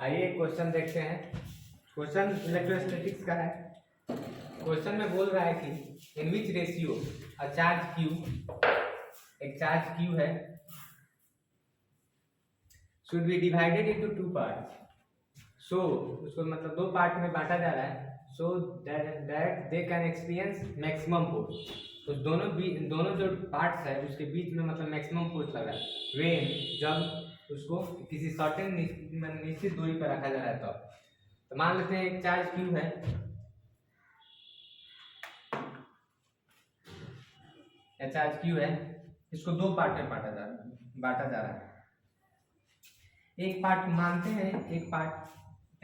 आइए क्वेश्चन देखते हैं। क्वेश्चन इलेक्ट्रोस्टैटिक्स का है। क्वेश्चन में बोल रहा है कि in which ratio a charge Q, एक चार्ज क्यू है, should be divided into two parts. So उसको मतलब दो पार्ट में बांटा जा रहा है। So that they can experience maximum force. तो दोनों जो पार्ट्स है उसके बीच में मतलब मैक्सिमम फोर्स लग रहा है वेन, जब उसको किसी सर्टेन निश्चित दूरी पर रखा जा रहा है तब। तो मान लेते हैं एक चार्ज क्यू है, या चार्ज क्यू है, इसको दो पार्ट में बांटा जा रहा है। एक पार्ट मानते हैं, एक पार्ट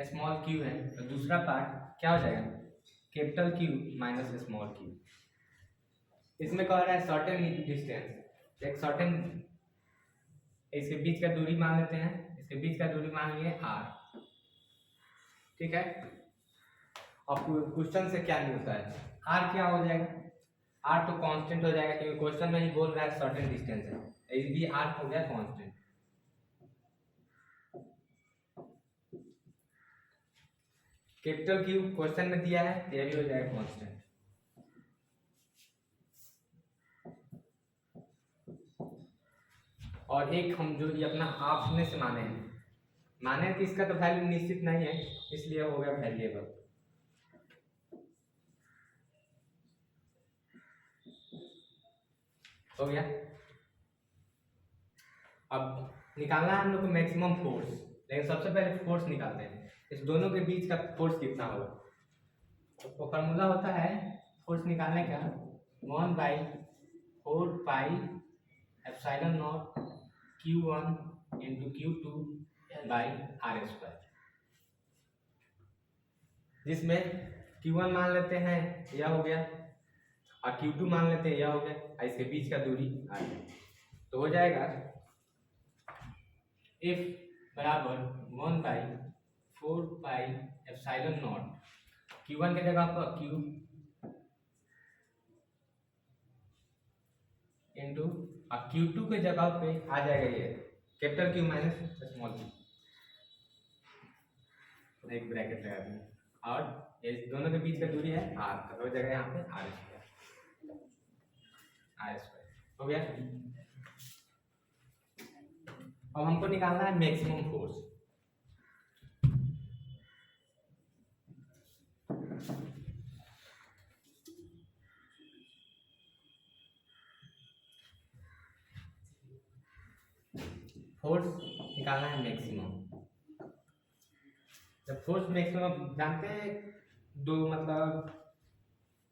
स्मॉल क्यू है, तो दूसरा पार्ट क्या हो जाएगा, capital Q minus small Q. इसमें कह रहा है सर्टेन डिस्टेंस, एक सर्टेन, इसके बीच का दूरी मान लेते हैं, इसके बीच का दूरी मान लिए r, ठीक है। अब क्वेश्चन से क्या मिलता है, r क्या हो जाएगा, r तो कांस्टेंट हो जाएगा क्योंकि क्वेश्चन में ही बोल रहा है सर्टेन डिस्टेंस है, ये भी r हो गया कांस्टेंट। कैपिटल क्यू क्वेश्चन में दिया है, ये भी हो जाएगा कांस्टेंट। और एक हम जो ये अपना आपने से माने कि इसका तो वैल्यू निश्चित नहीं है, इसलिए हो गया वेरिएबल। हो गया। अब निकालना है हम लोग को मैक्सिमम फोर्स, लेकिन सबसे पहले फोर्स निकालते हैं। इस दोनों के बीच का फोर्स कितना होगा, तो फॉर्मूला होता है फोर्स निकालने का 1/4 epsilon not Q1 into Q2/r², जिसमें Q1 मान लेते हैं यह हो गया, और Q2 मान लेते हैं यह हो गया, और इसके बीच का दूरी r है। तो हो जाएगा F बराबर 1/4 एप्सिलॉन नॉट Q1 के जगह पर Q इंटू और Q2 के जगह पे आ जाएगा ये capital Q minus small Q, एक ब्रैकेट लगा देंगे, और ये दोनों के बीच का दूरी है r, तो हो जाएगा यहाँ पे r²। हो गया। अब हमको निकालना है मैक्सिमम फोर्स। फोर्स निकालना है मैक्सिमम। जब फोर्स मैक्सिमम जानते हैं, दो मतलब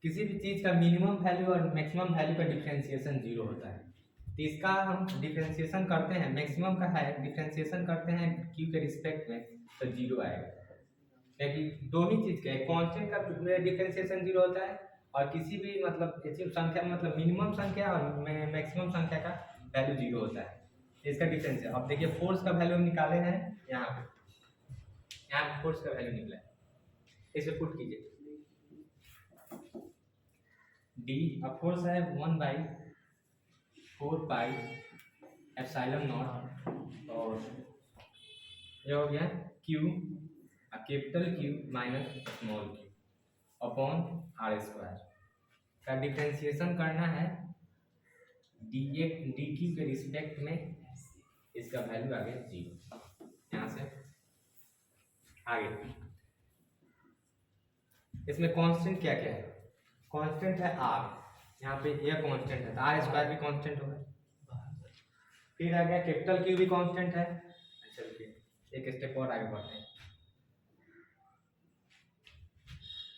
किसी भी चीज का मिनिमम वैल्यू और मैक्सिमम वैल्यू का डिफरेंशिएशन 0 होता है। तो इसका हम डिफरेंशिएशन करते हैं, मैक्सिमम का है डिफरेंशिएशन करते हैं क्यू के रिस्पेक्ट में, तो 0 आएगा। क्योंकि दो ही चीज का कांस्टेंट का डिफरेंशिएशन 0 होता है, और किसी भी मतलब संख्या मतलब मिनिमम संख्या और मैक्सिमम संख्या का वैल्यू 0 होता है। इसका डिफरेंस है। अब देखिए फोर्स का वैल्यू निकाले हैं, यहाँ पे फोर्स का वैल्यू निकला है, इसे पुट कीजिए d। अब फोर्स है 1/4 एप्सिलॉन नॉट, और ये हो गया q, capital Q minus small q upon r² का डिफरेंशिएशन करना है dq के रिस्पेक्ट में, इसका वैल्यू आ गया 0। यहाँ से आगे इसमें कांस्टेंट क्या क्या है, कांस्टेंट है r, यहाँ पे यह कांस्टेंट है, r² भी कांस्टेंट होगा। फिर आ गया कैपिटल Q भी कांस्टेंट है। चलिए एक स्टेप और आगे बढ़ते हैं।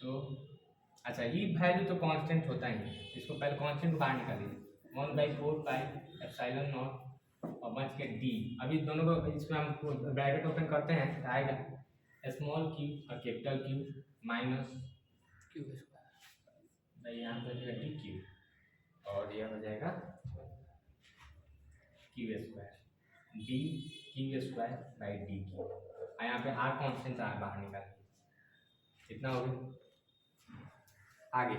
तो अच्छा, ये वैल्यू तो कांस्टेंट होता ही है, इसको पहले कांस्टेंट बाहर निकालिए 1/4 एप्सिलॉन नॉट और बच के d। अभी दोनों को इसमें हम ब्रैकेट ओपन करते हैं, तो आएगा स्मॉल q और कैपिटल Q माइनस Q², यहाँ पे हो जाएगा dq, और यह हो जाएगा Q² dQ²/dq, और यहाँ पे r कांस्टेंट बाहर निकालिए, कितना हो गया। आगे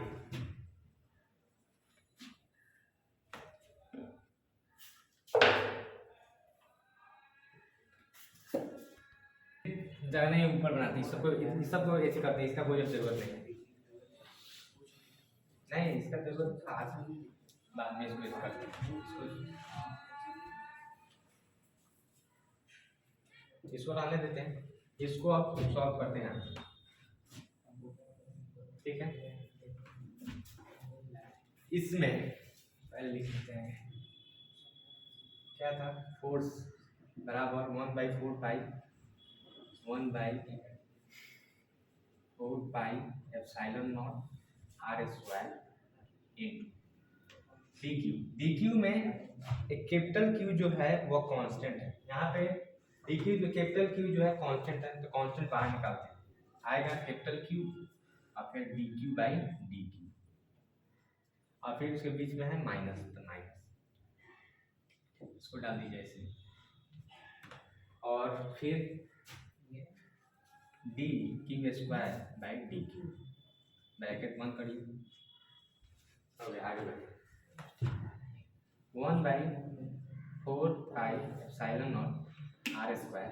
जगह नहीं ऊपर बनाते, इस सबको ऐसे करते हैं, इसका कोई जरूरत नहीं है। नहीं इसका जरूरत था आज, बाद में इसको ऐसे करते हैं, इसको रहने देते हैं, इसको अब सॉल्व करते हैं, ठीक है। इसमें पहले लिख लेते हैं क्या था, फोर्स बराबर 1/4 pi 1/4 pi epsilon nought R square into D Q. डी क्यू में एक कैपिटल क्यू जो है वो कांस्टेंट है, यहाँ पे डी क्यू जो कैपिटल क्यू जो है कांस्टेंट है, तो कांस्टेंट बाहर निकालते हैं, आएगा कैपिटल क्यू और फिर D Q by D Q, और फिर उसके बीच में है माइनस, तो माइनस इसको डाल दीजिए ऐसे, और फिर D Q square by D Q, bracket बंद करिए, हो गया, आगे बढ़िए। 1/4 pi epsilon nought R square,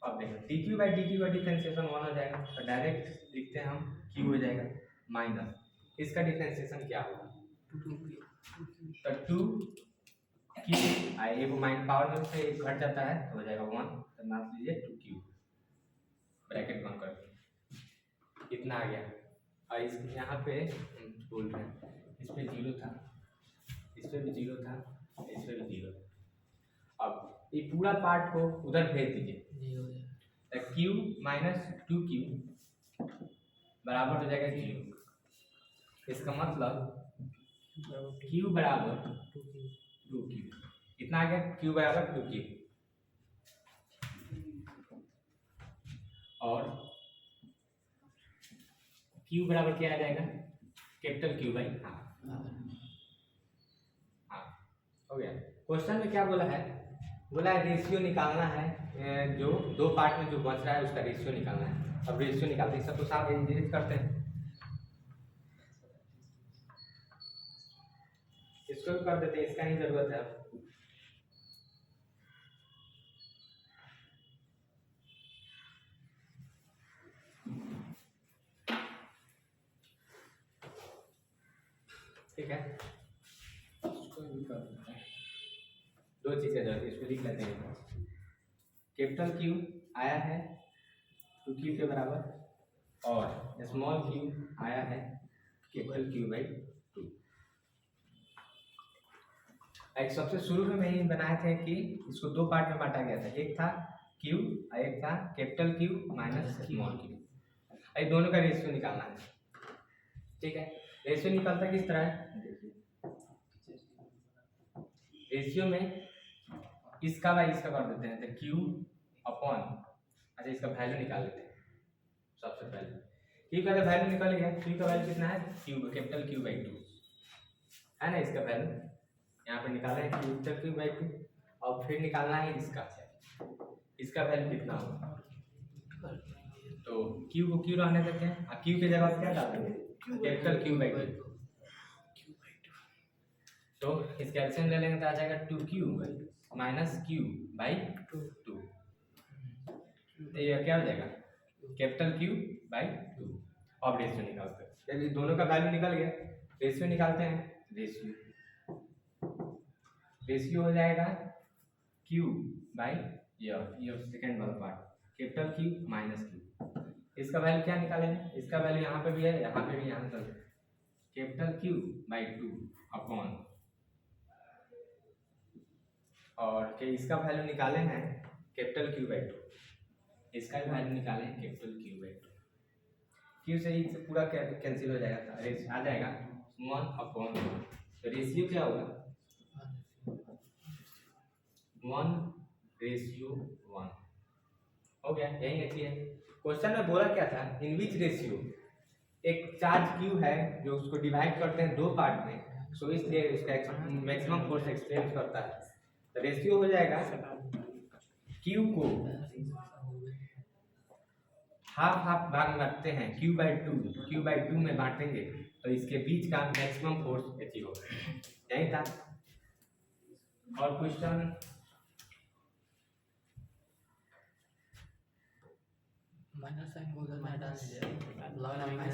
अब देखो D Q by D Q का डिफरेंशिएशन 1 हो जाएगा, तो डायरेक्ट लिखते हैं हम क्यू हो जाएगा माइनस, इसका डिफरेंशिएशन क्या होगा, तो 2 क्यू आई को माइनस पावर में से घट जाता है तो हो जाएगा 1, तो नाप लीजिए 2 क्यू, ब्रैकेट बंद कर, कितना आ गया, और इस यहाँ पे बोल रहे हैं इस पे 0 था, इस पे भी 0 था, इस पे भी 0 था, अब ये पूरा पार्ट को उधर भेज दीजिए, तो क्यू माइनस 2q बराबर हो जाएगा 0, इसका मतलब q बराबर 2q, कितना आ गया, q बराबर 2q, और q बराबर क्या आ जाएगा, कैपिटल Q बाई हाफ, हो गया। क्वेश्चन में क्या बोला है, बोला है रेशियो निकालना है, जो दो पार्ट में जो बच रहा है उसका रेशियो निकालना है, अब रेशियो निकालते हैं, सब तो साफ इंजीनियर करते हैं, इसको भी कर देते हैं, इसका ही जरूरत है, ठीक है, इसको भी कर देते हैं, दो चीजें जरूरत है, इसको लिख लेते हैं, कैपिटल Q आया है 2q के बराबर, और स्मॉल q आया है कैपिटल Q बाई 2। एक सबसे शुरू में मैंने बनाए थे कि इसको दो पार्ट में बांटा गया था, एक था Q और एक था capital Q minus small q, ये दोनों का रेशियो निकालना है, ठीक है। रेशियो निकलता किस तरह है, रेशियो में इसका बाई इसका कर देते हैं, तो Q अपॉन, अच्छा इसका वैल्यू निकाल लेते हैं, सबसे पहले Q का वैल्यू निकल गया, Q का वैल्यू कितना है, Q कैपिटल Q बाई 2 है ना, इसका वैल्यू यहाँ पे निकाला है कैपिटल Q बाई 2, और फिर निकालना है इसका वैल्यू कितना होगा, तो Q को Q रहने देते हैं, और Q की जगह क्या डाल देंगे, कैपिटल Q बाई 2, तो इसका एलसीएम ले लेंगे तो आ जाएगा 2q माइनस q बाई 2, तो ये क्या हो जाएगा, कैपिटल Q बाई 2, अब रेशियो निकालते हैं, जब दोनों का वैल्यू निकल गया, रेशियो निकालते हैं, रेशियो हो जाएगा Q बाई ये सेकेंड वाला part, capital Q minus Q, इसका वैल्यू क्या निकालेंगे, इसका वैल्यू यहाँ पे भी है, यहाँ पे भी, यहाँ पर कैपिटल Q बाई 2 अपॉन, और कि इसका वैल्यू निकाले हैं कैपिटल Q बाई 2, इसका भी वैल्यू निकाले हैं कैपिटल Q बाई 2, Q से ही पूरा कैंसिल हो जाएगा, आ जाएगा 1 अपॉन 1, तो रेशियो क्या होगा 1:1, हो गया, यही अच्छी है। क्वेश्चन में बोला क्या था, इन विच रेशियो, एक चार्ज Q है जो उसको डिवाइड करते हैं दो पार्ट में, सो इसलिए उसका मैक्सिमम फोर्स एक्सपीरियंस करता है, तो रेशियो हो जाएगा Q को हाफ भाग में बांटते हैं, Q बाई 2 में बांटेंगे तो इसके बीच का मैक्सिमम फोर्स अचीव होगा, यही था। और क्वेश्चन माइनस साइन को उधर में डाल दीजिए, लगा -1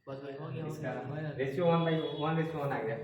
बस भाई हो गया। इसका रेशियो 1/1 आ गया।